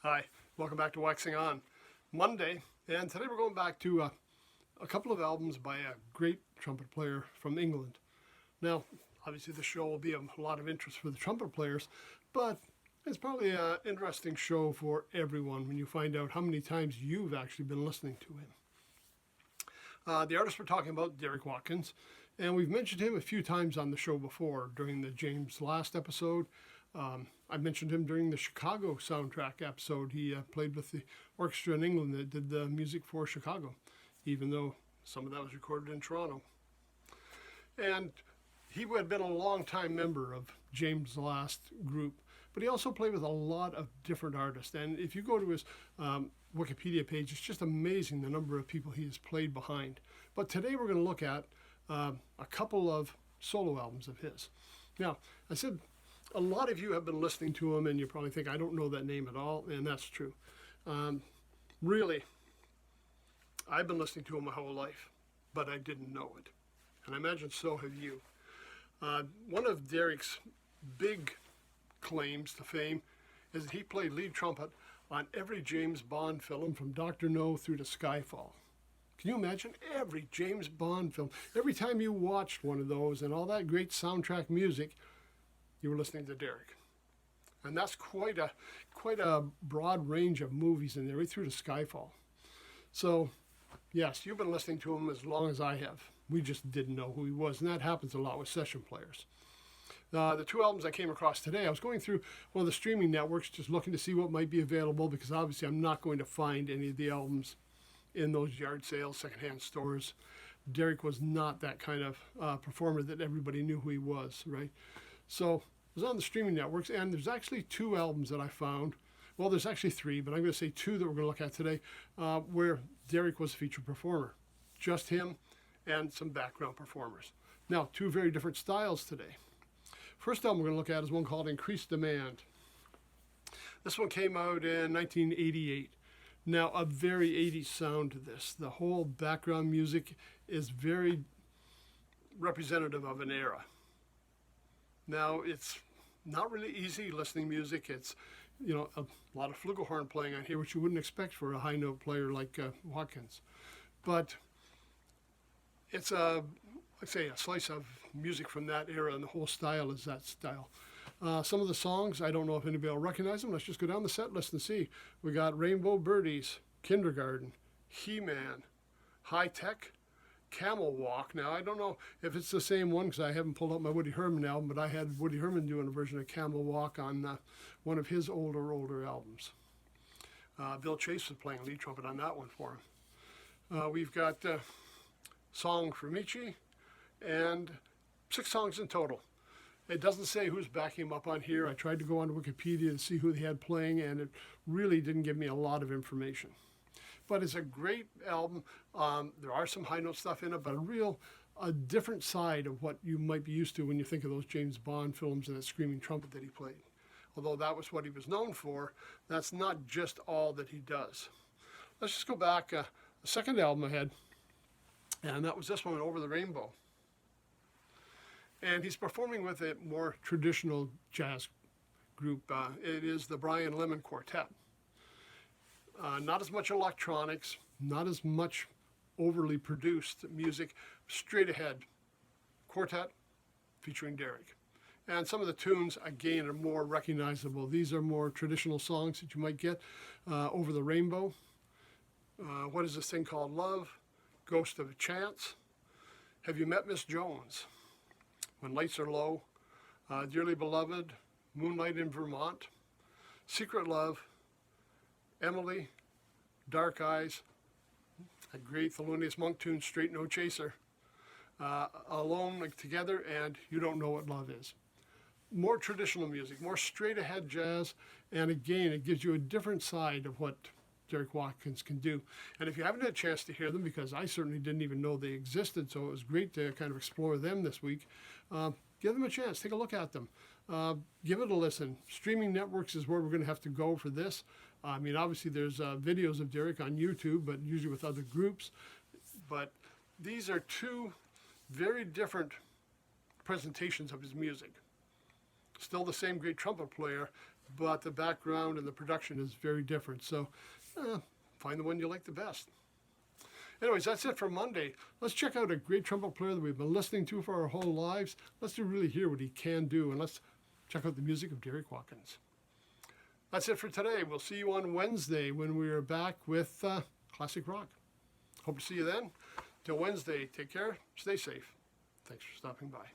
Hi, welcome back to Waxing On Monday, and today we're going back to a couple of albums by a great trumpet player from England. Now, obviously the show will be of a lot of interest for the trumpet players, but it's probably an interesting show for everyone when you find out how many times you've actually been listening to him. The artist we're talking about, Derek Watkins, and we've mentioned him a few times on the show before during the James Last episode. I mentioned him during the Chicago soundtrack episode. He played with the orchestra in England that did the music for Chicago, even though some of that was recorded in Toronto. And he had been a long-time member of James Last group, but he also played with a lot of different artists. And if you go to his Wikipedia page, it's just amazing the number of people he has played behind. But today we're going to look at a couple of solo albums of his. Now, I said a lot of you have been listening to him and you probably think, I don't know that name at all, and that's true. Really, I've been listening to him my whole life, but I didn't know it. And I imagine so have you. One of Derek's big claims to fame is that he played lead trumpet on every James Bond film from Dr. No through to Skyfall. Can you imagine? Every James Bond film. Every time you watched one of those and all that great soundtrack music, you were listening to Derek. And that's quite a broad range of movies in there, right through to Skyfall. So, yes, you've been listening to him as long as I have. We just didn't know who he was, and that happens a lot with session players. The two albums I came across today, I was going through one of the streaming networks just looking to see what might be available, because obviously I'm not going to find any of the albums in those yard sales, secondhand stores. Derek was not that kind of performer that everybody knew who he was, right? So I was on the streaming networks, and there's actually two albums that I found. Well, there's actually three, but I'm going to say two that we're going to look at today, where Derek was a featured performer. Just him and some background performers. Now, two very different styles today. First album we're going to look at is one called Increased Demand. This one came out in 1988. Now, a very 80s sound to this. The whole background music is very representative of an era. Now, it's not really easy listening music. It's, a lot of flugelhorn playing on here, which you wouldn't expect for a high note player like Watkins. But it's a slice of music from that era, and the whole style is that style. Some of the songs, I don't know if anybody will recognize them. Let's just go down the set list and see. We got Rainbow Birdies, Kindergarten, He-Man, High Tech, Camel Walk. Now, I don't know if it's the same one because I haven't pulled up my Woody Herman album, but I had Woody Herman doing a version of Camel Walk on one of his older albums. Bill Chase was playing lead trumpet on that one for him. We've got Song for Michi, and 6 songs in total. It doesn't say who's backing him up on here. I tried to go on Wikipedia to see who they had playing, and it really didn't give me a lot of information. But it's a great album. There are some high note stuff in it, but a different side of what you might be used to when you think of those James Bond films and that screaming trumpet that he played. Although that was what he was known for, that's not just all that he does. Let's just go back. The second album I had, and that was this one, Over the Rainbow. And he's performing with a more traditional jazz group. It is the Brian Lemon Quartet. Not as much electronics, not as much overly produced music, straight ahead. Quartet featuring Derek. And some of the tunes, again, are more recognizable. These are more traditional songs that you might get. Over the Rainbow. What is this thing called? Love. Ghost of a Chance. Have You Met Miss Jones? When Lights Are Low. Dearly Beloved. Moonlight in Vermont. Secret Love. Emily, Dark Eyes, a great Thelonious Monk tune, Straight No Chaser, Alone Together, and You Don't Know What Love Is. More traditional music, more straight ahead jazz, and again, it gives you a different side of what Derek Watkins can do. And if you haven't had a chance to hear them, because I certainly didn't even know they existed, so it was great to kind of explore them this week, give them a chance, take a look at them. Give it a listen. Streaming networks is where we're going to have to go for this. I mean, obviously there's videos of Derek on YouTube, but usually with other groups. But these are two very different presentations of his music. Still the same great trumpet player, but the background and the production is very different. So find the one you like the best. Anyways, that's it for Monday. Let's check out a great trumpet player that we've been listening to for our whole lives. Let's really hear what he can do, and let's check out the music of Derek Watkins. That's it for today. We'll see you on Wednesday when we are back with classic rock. Hope to see you then. Till Wednesday, take care, stay safe. Thanks for stopping by.